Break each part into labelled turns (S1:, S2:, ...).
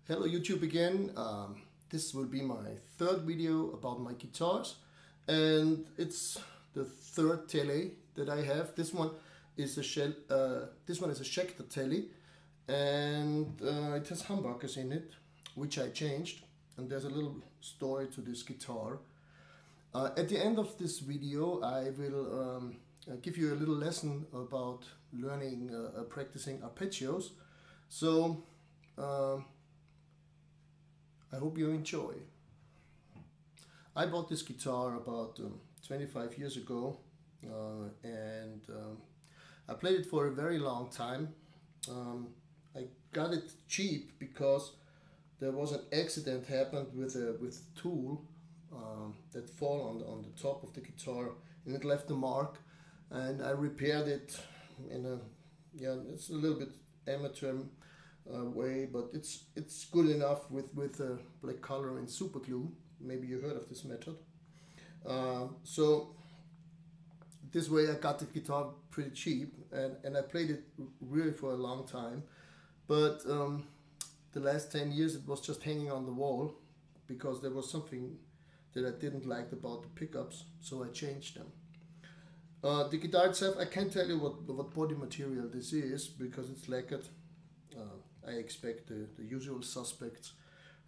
S1: Hello YouTube again. This will be my third video about my guitars, and it's the third Tele that I have. This one is a Schecter Tele, and it has humbuckers in it, which I changed. And there's a little story to this guitar. At the end of this video, I will give you a little lesson about learning practicing arpeggios. So I hope you enjoy. I bought this guitar about 25 years ago, and I played it for a very long time. I got it cheap because there was an accident happened with a tool that fall on the top of the guitar, and it left a mark, and I repaired it in a, it's a little bit amateur way, but it's good enough with black color and super glue. Maybe you heard of this method. So this way I got the guitar pretty cheap, and I played it really for a long time. But the last 10 years it was just hanging on the wall because there was something that I didn't like about the pickups, so I changed them. The guitar itself, I can't tell you what body material this is because it's lacquered. I expect the usual suspects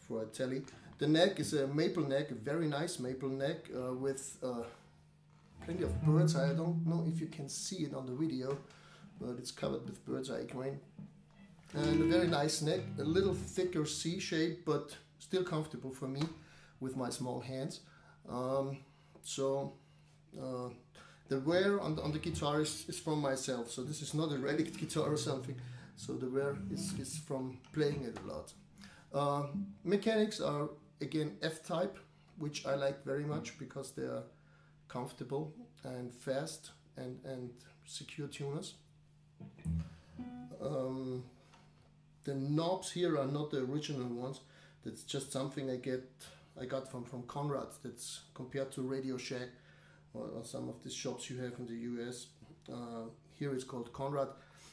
S1: for a Tele. The neck is a maple neck, a very nice maple neck with plenty of bird's eye. I don't know if you can see it on the video, but it's covered with bird's eye grain. And a very nice neck, a little thicker C shape, but still comfortable for me with my small hands. The wear on the guitar is from myself, so this is not a relic guitar or something. So the wear is from playing it a lot. Mechanics are again F-type, which I like very much because they are comfortable and fast and secure tuners. The knobs here are not the original ones. That's just something I got from Conrad. That's compared to Radio Shack or some of these shops you have in the US. Here it's called Conrad.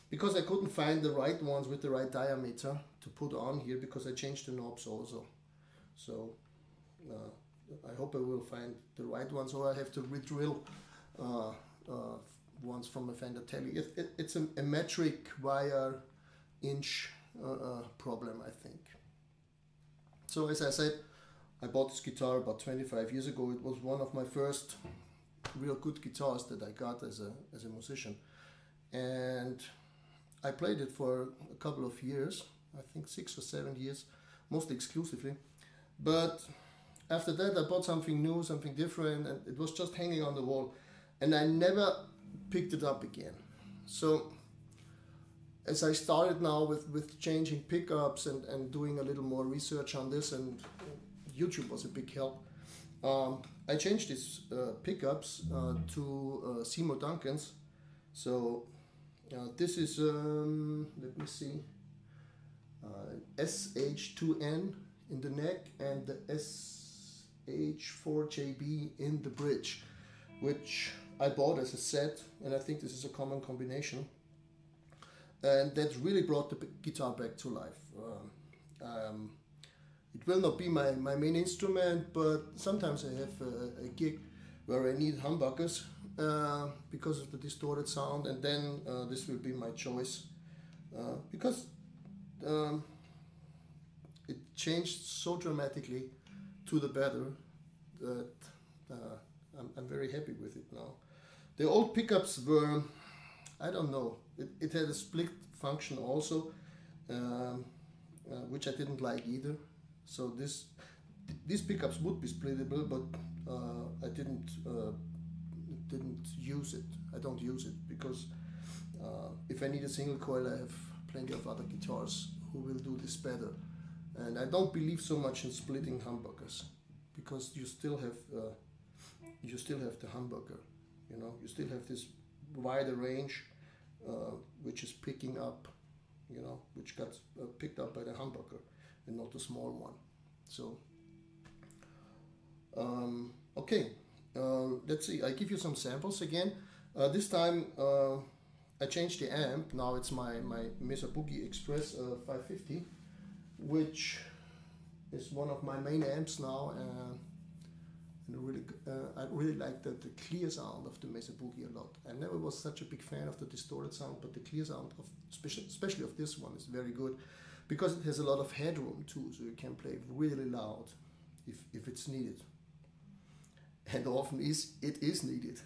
S1: Because I couldn't find the right ones with the right diameter to put on here, because I changed the knobs also. So I hope I will find the right ones, or I have to re-drill ones from a Fender Tele. It's a metric wire inch problem, I think. So as I said, I bought this guitar about 25 years ago. It was one of my first real good guitars that I got as a musician. And I played it for a couple of years, I think 6 or 7 years, mostly exclusively. But after that I bought something new, something different, and it was just hanging on the wall, and I never picked it up again. So as I started now with changing pickups and doing a little more research on this, and YouTube was a big help, I changed these pickups to Seymour Duncan's. So this is, let me see, SH2N in the neck and the SH4JB in the bridge, which I bought as a set, and I think this is a common combination. And that really brought the guitar back to life. It will not be my main instrument, but sometimes I have a gig where I need humbuckers because of the distorted sound, and then this will be my choice because it changed so dramatically to the better that I'm very happy with it now. The old pickups were, I don't know, it had a split function also, which I didn't like either. So these pickups would be splittable, but I didn't use it. I don't use it because if I need a single coil, I have plenty of other guitars who will do this better. And I don't believe so much in splitting humbuckers, because you still have the humbucker. You know, you still have this wider range, which is picking up, you know, which got picked up by the humbucker and not the small one. So okay. Let's see, I give you some samples again. This time I changed the amp. Now it's my Mesa Boogie Express 550, which is one of my main amps now, and I really like the clear sound of the Mesa Boogie a lot. I never was such a big fan of the distorted sound, but the clear sound of especially of this one is very good, because it has a lot of headroom too, so you can play really loud if it's needed. And often it is needed.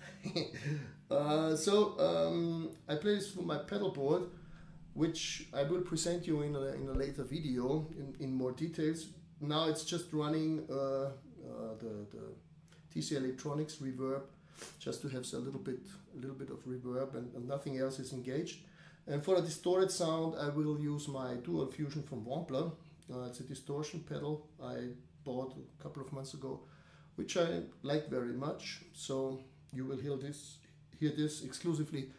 S1: I play this from my pedal board, which I will present you in a later video in more details. Now it's just running the TC Electronics reverb, just to have a little bit of reverb, and nothing else is engaged. And for a distorted sound, I will use my Dual Fusion from Wampler. It's a distortion pedal I bought a couple of months ago, which I like very much. So you will hear this exclusively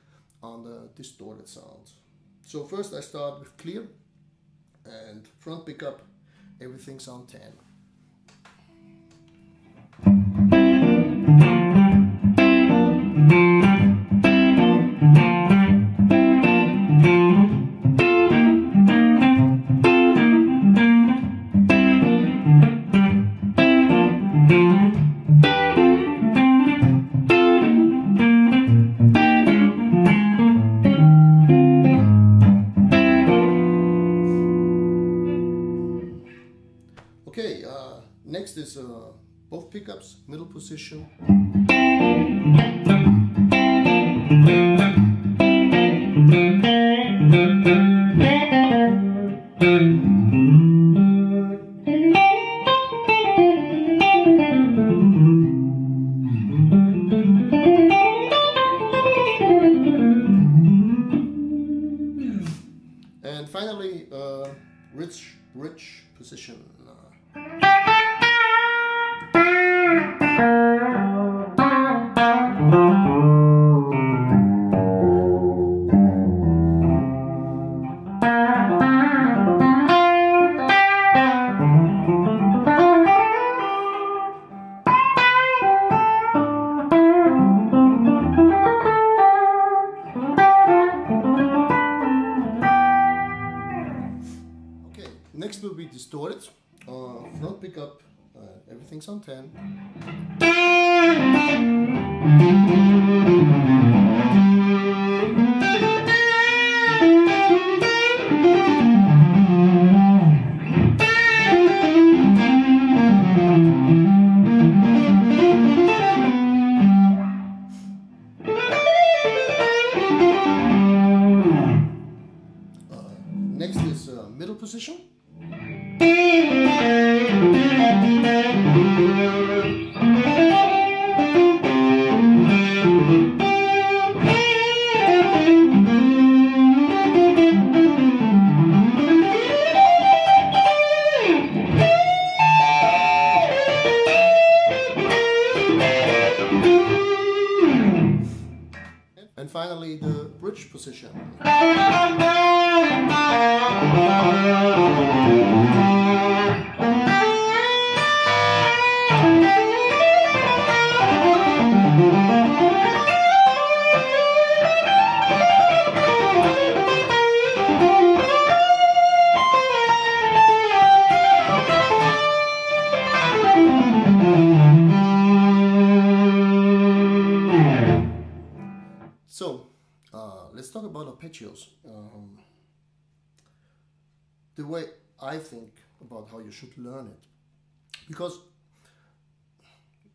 S1: on the distorted sounds. So first I start with clear and front pickup, everything's on 10. Okay, next is both pickups, middle position. And finally, rich position. Next will be distorted, front pickup, everything's on 10. Next is middle position. And finally the bridge position. So, let's talk about arpeggios. The way I think about how you should learn it, because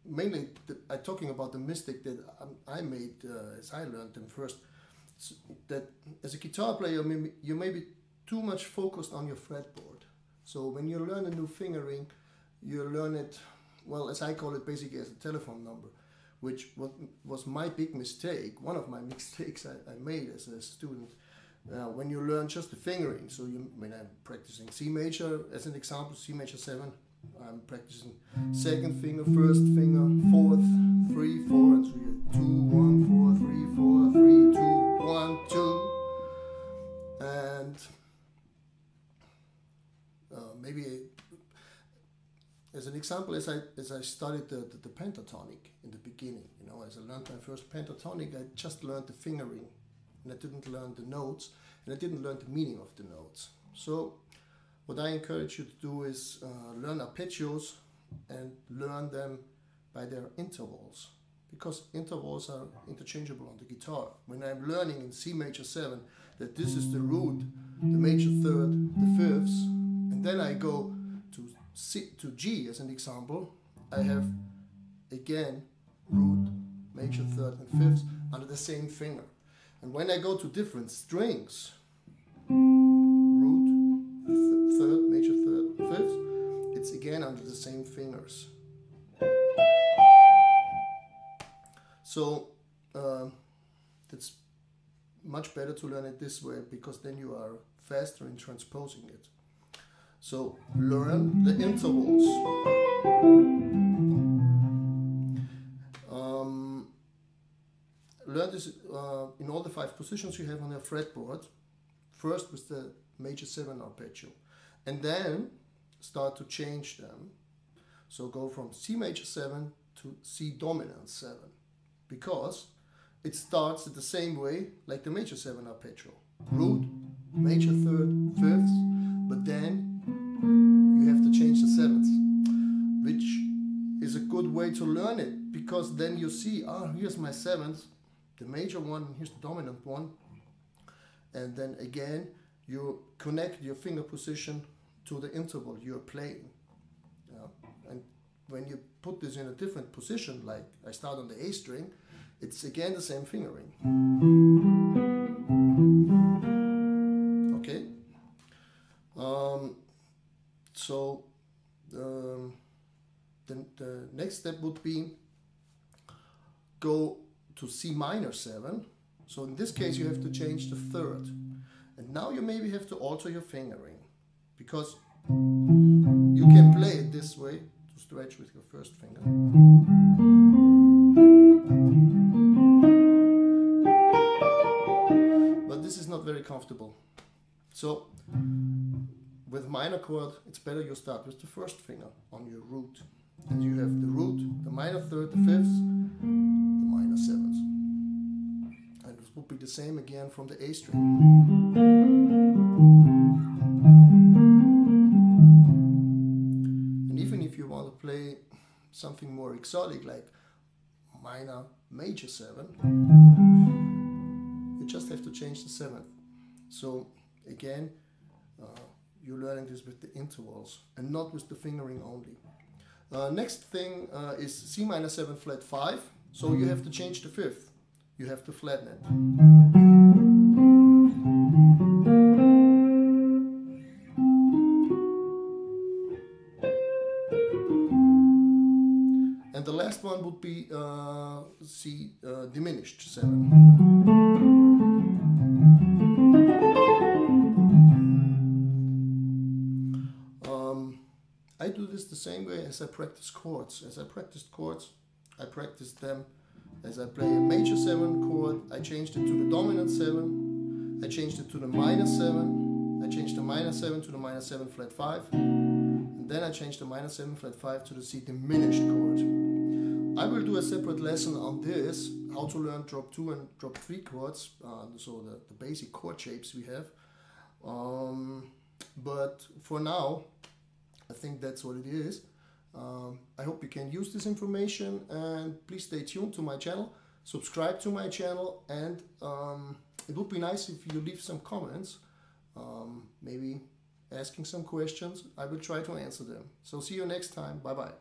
S1: mainly I'm talking about the mistake that I made as I learned them first. That as a guitar player, you may be too much focused on your fretboard. So when you learn a new fingering, you learn it, well, as I call it, basically as a telephone number, which was my big mistake, one of my mistakes I made as a student. When you learn just the fingering, so when I'm practicing C major, as an example, C major 7, I'm practicing second finger, first finger, fourth, 3, 4, and 3, 2, 1, 4, 3, 4, 3, 2, 1, 2, and maybe as an example, as I studied the pentatonic in the beginning, as I learned my first pentatonic, I just learned the fingering, and I didn't learn the notes, and I didn't learn the meaning of the notes. So what I encourage you to do is learn arpeggios and learn them by their intervals, because intervals are interchangeable on the guitar. When I'm learning in C major 7 that this is the root, the major third, the fifths, and then I go to C, to G as an example, I have again root, major third and fifths under the same finger. And when I go to different strings, root, third, major third, fifth, it's again under the same fingers. So it's much better to learn it this way, because then you are faster in transposing it. So learn the intervals. Learn this in all the 5 positions you have on your fretboard. First with the major 7 arpeggio, and then start to change them. So go from C major 7 to C dominant 7, because it starts the same way like the major 7 arpeggio. Root, major third, fifths, but then you have to change the 7ths, which is a good way to learn it, because then you see, here's my 7th, the major one, here's the dominant one, and then again you connect your finger position to the interval you're playing. And when you put this in a different position, like I start on the A string, it's again the same fingering. Okay? So the next step would be go to C minor 7. So in this case you have to change the third. And now you maybe have to alter your fingering, because you can play it this way, to stretch with your first finger. But this is not very comfortable. So with minor chord, it's better you start with the first finger on your root. And you have the root, the minor third, the fifths, the minor sevenths. And it would be the same again from the A string. And even if you want to play something more exotic like minor major 7, you just have to change the 7th. So again, you're learning this with the intervals and not with the fingering only. Next thing is C minor 7 flat 5. So you have to change the 5th. You have to flatten it. And the last one would be C diminished 7. I do this the same way as I practice chords. As I practiced chords, I practiced them as I play a major 7 chord. I changed it to the dominant 7. I changed it to the minor 7. I changed the minor 7 to the minor 7 flat 5. And then I changed the minor 7 flat 5 to the C diminished chord. I will do a separate lesson on this, how to learn drop 2 and drop 3 chords, so the basic chord shapes we have. But for now, I think that's what it is. I hope you can use this information, and please stay tuned to my channel, subscribe to my channel, and it would be nice if you leave some comments, maybe asking some questions. I will try to answer them. So see you next time. Bye bye.